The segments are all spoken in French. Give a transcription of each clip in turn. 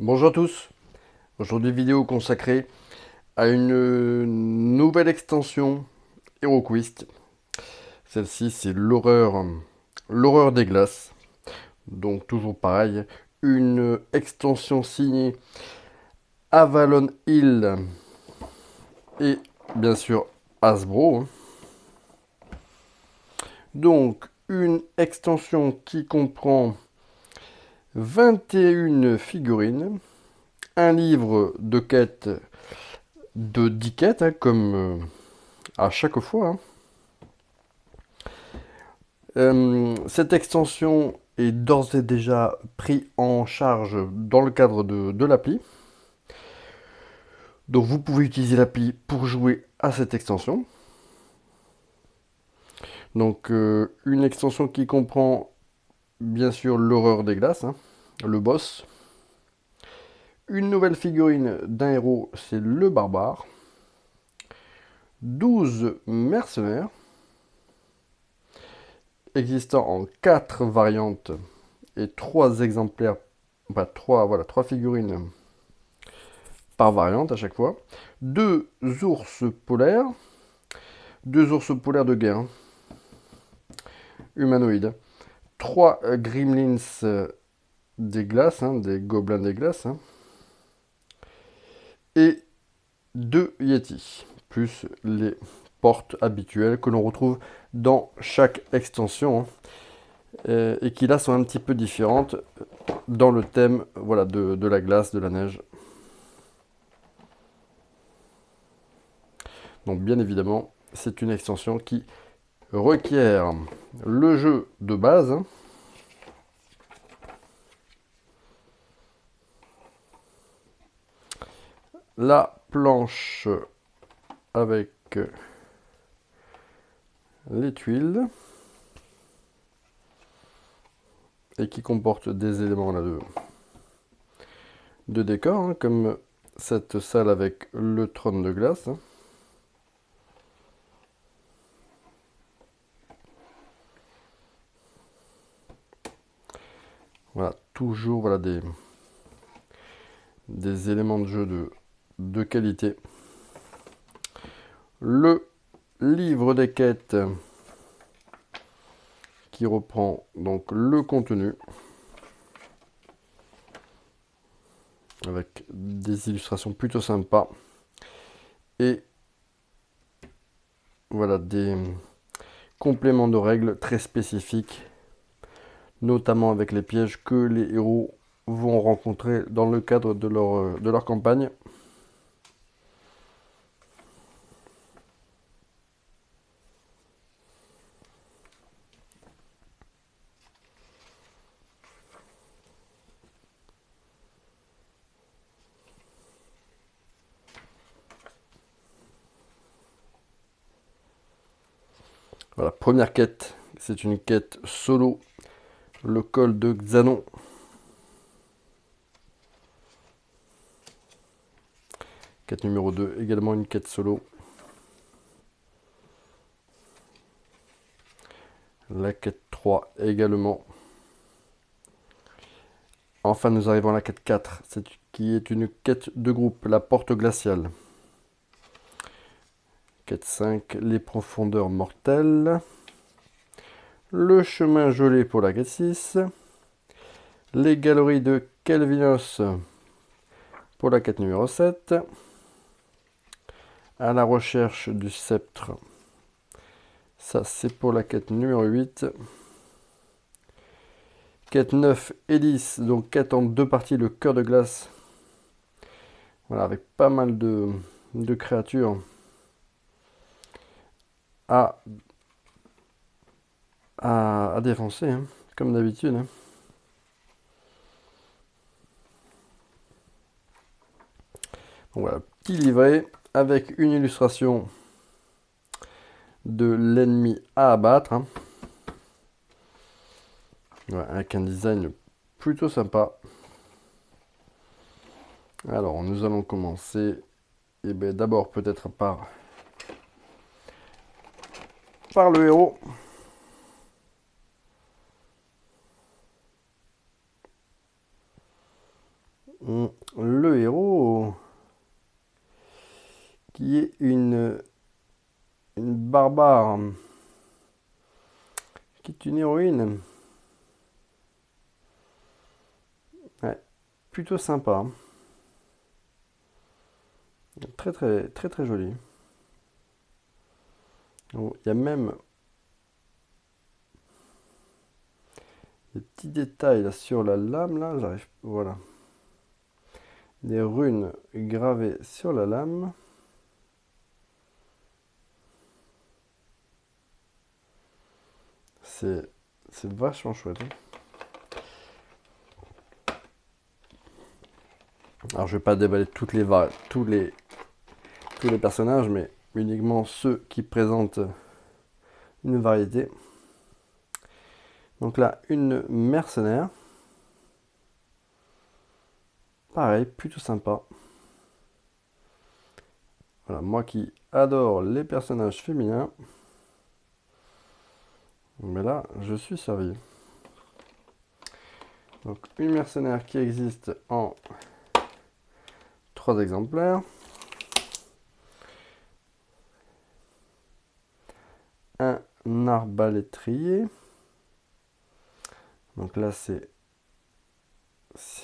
Bonjour à tous, aujourd'hui vidéo consacrée à une nouvelle extension HeroQuest. Celle-ci c'est l'horreur des glaces. Donc toujours pareil, une extension signée Avalon Hill et bien sûr Hasbro. Donc une extension qui comprend 21 figurines, un livre de quêtes de 10 quêtes, comme à chaque fois. Cette extension est d'ores et déjà prise en charge dans le cadre de l'appli. Donc vous pouvez utiliser l'appli pour jouer à cette extension. Donc une extension qui comprend bien sûr l'horreur des glaces, le boss. Une nouvelle figurine d'un héros, c'est le barbare. 12 mercenaires, existant en 4 variantes et 3 exemplaires, enfin 3, voilà, 3 figurines par variante à chaque fois. 2 ours polaires, 2 ours polaires de guerre, humanoïdes. 3 gremlins des glaces, des gobelins des glaces. Et 2 yetis, plus les portes habituelles que l'on retrouve dans chaque extension. Et qui là sont un petit peu différentes dans le thème voilà, de la glace, de la neige. Donc bien évidemment, c'est une extension qui requiert le jeu de base, la planche avec les tuiles et qui comporte des éléments là, de décor, comme cette salle avec le trône de glace. Voilà, toujours voilà, des éléments de jeu de qualité. Le livre des quêtes qui reprend donc le contenu avec des illustrations plutôt sympas et voilà des compléments de règles très spécifiques, notamment avec les pièges que les héros vont rencontrer dans le cadre de leur campagne. Voilà, première quête, c'est une quête solo, le col de Xanon. Quête numéro 2, également une quête solo. La quête 3 également. Enfin, nous arrivons à la quête 4, qui est une quête de groupe, la porte glaciale. Quête 5, les profondeurs mortelles. Le chemin gelé pour la quête 6. Les galeries de Kelvinos pour la quête numéro 7. À la recherche du sceptre. Ça, c'est pour la quête numéro 8. Quête 9 et 10, donc quête en 2 parties, le cœur de glace. Voilà, avec pas mal de créatures à, à défoncer, comme d'habitude. Donc voilà, petit livret avec une illustration de l'ennemi à abattre. Voilà, avec un design plutôt sympa. Alors, nous allons commencer d'abord peut-être par le héros. Le héros, qui est une barbare, qui est une héroïne. Ouais, plutôt sympa. Très très très très joli. Il y a même des petits détails là sur la lame là, j'arrive. Voilà. Des runes gravées sur la lame. C'est vachement chouette, hein. Alors je vais pas déballer tous les personnages, mais uniquement ceux qui présentent une variété. Donc là, une mercenaire. Pareil, plutôt sympa. Voilà, moi qui adore les personnages féminins, mais là, je suis servi. Donc une mercenaire qui existe en 3 exemplaires. Un arbalétrier. Donc là, c'est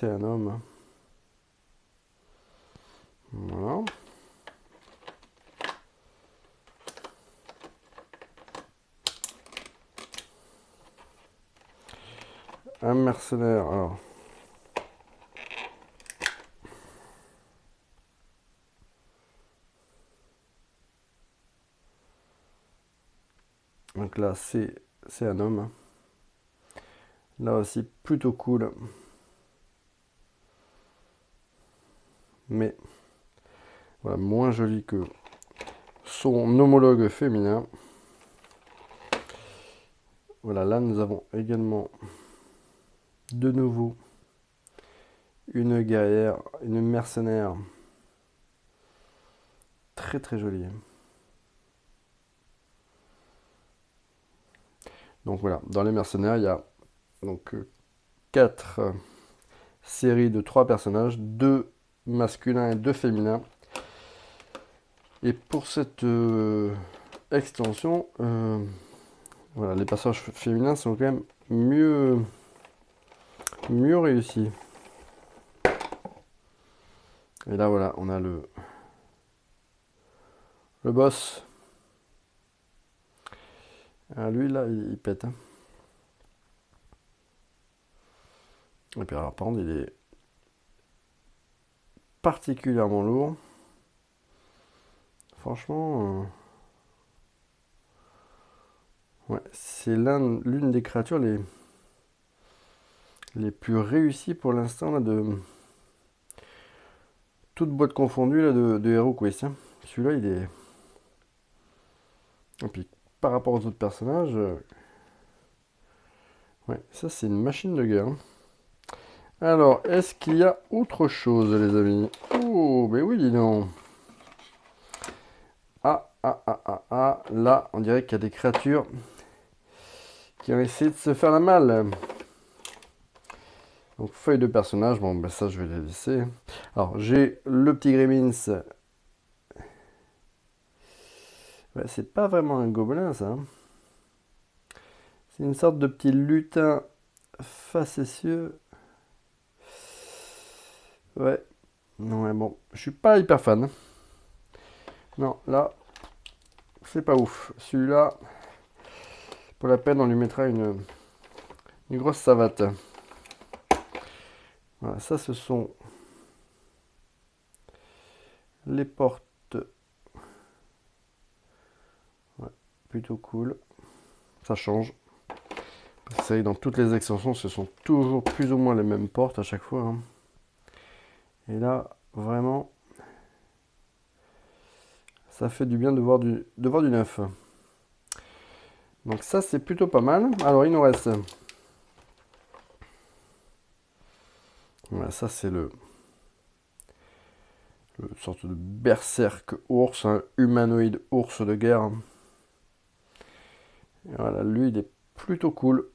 un homme. Voilà. Un mercenaire. Alors. Donc là, c'est un homme. Là aussi, plutôt cool. Mais voilà, moins joli que son homologue féminin. Voilà, là nous avons également de nouveau une guerrière, une mercenaire. Très très jolie. Donc voilà, dans les mercenaires, il y a donc 4 séries de 3 personnages, 2 masculins et 2 féminins. Et pour cette extension, voilà, les passages féminins sont quand même mieux réussis. Et là voilà, on a le boss. Ah, lui là, il pète, hein. Et puis alors, par contre, il est particulièrement lourd. Franchement, ouais, c'est l'une des créatures les plus réussies pour l'instant là, de toute boîte confondue là, de Hero Quest, hein. Celui-là, il est. Et puis par rapport aux autres personnages, ouais, ça c'est une machine de guerre, hein. Alors, est-ce qu'il y a autre chose, les amis? Oh, mais oui, dis donc. Là, on dirait qu'il y a des créatures qui ont essayé de se faire la malle. Donc, feuille de personnage, bon, ben ça, je vais les laisser. Alors, j'ai le petit Gremlins. Ouais, c'est pas vraiment un gobelin, ça, hein. C'est une sorte de petit lutin facétieux. Ouais. Non, mais bon, je suis pas hyper fan. Non, là, c'est pas ouf. Celui-là, pour la peine, on lui mettra une grosse savate. Voilà, ça, ce sont les portes. Ouais, plutôt cool. Ça change. C'est vrai que dans toutes les extensions, ce sont toujours plus ou moins les mêmes portes à chaque fois, hein. Et là, vraiment, ça fait du bien de voir du neuf. Donc ça, c'est plutôt pas mal. Alors, il nous reste. Voilà, ça, c'est le sorte de berserk ours, un humanoïde ours de guerre. Et voilà, lui, il est plutôt cool.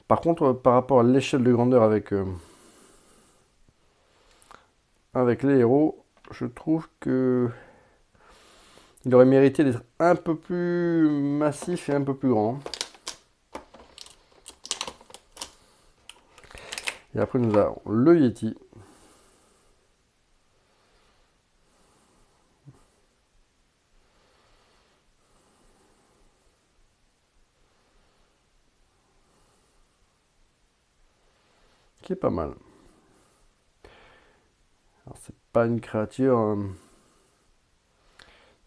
Par contre, par rapport à l'échelle de grandeur avec avec les héros, je trouve que il aurait mérité d'être un peu plus massif et un peu plus grand. Et après, nous avons le Yeti. Qui est pas mal. Alors, c'est pas une créature.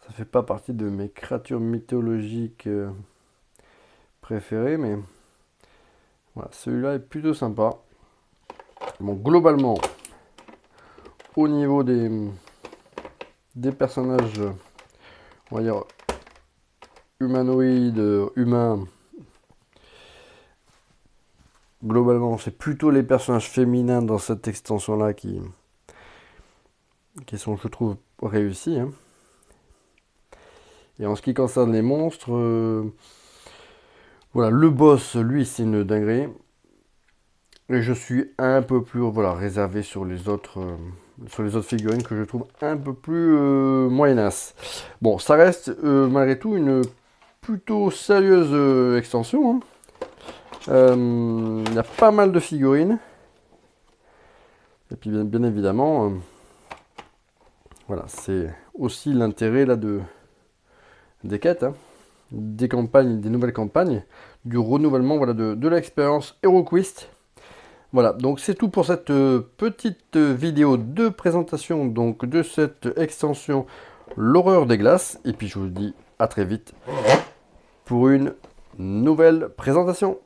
Ça fait pas partie de mes créatures mythologiques préférées, mais voilà, celui-là est plutôt sympa. Bon, globalement, au niveau des personnages, on va dire humanoïdes, humains, globalement, c'est plutôt les personnages féminins dans cette extension-là qui sont, je trouve, réussis, hein. Et en ce qui concerne les monstres, voilà, le boss, lui, c'est une dinguerie. Et je suis un peu plus voilà, réservé sur les autres figurines que je trouve un peu plus moyennas. Bon, ça reste malgré tout une plutôt sérieuse extension, hein. Il y a pas mal de figurines. Et puis bien évidemment, voilà, c'est aussi l'intérêt là des quêtes, hein, des campagnes, des nouvelles campagnes, du renouvellement voilà, de l'expérience HeroQuest. Voilà, donc c'est tout pour cette petite vidéo de présentation donc de cette extension L'horreur des glaces. Et puis je vous dis à très vite pour une nouvelle présentation.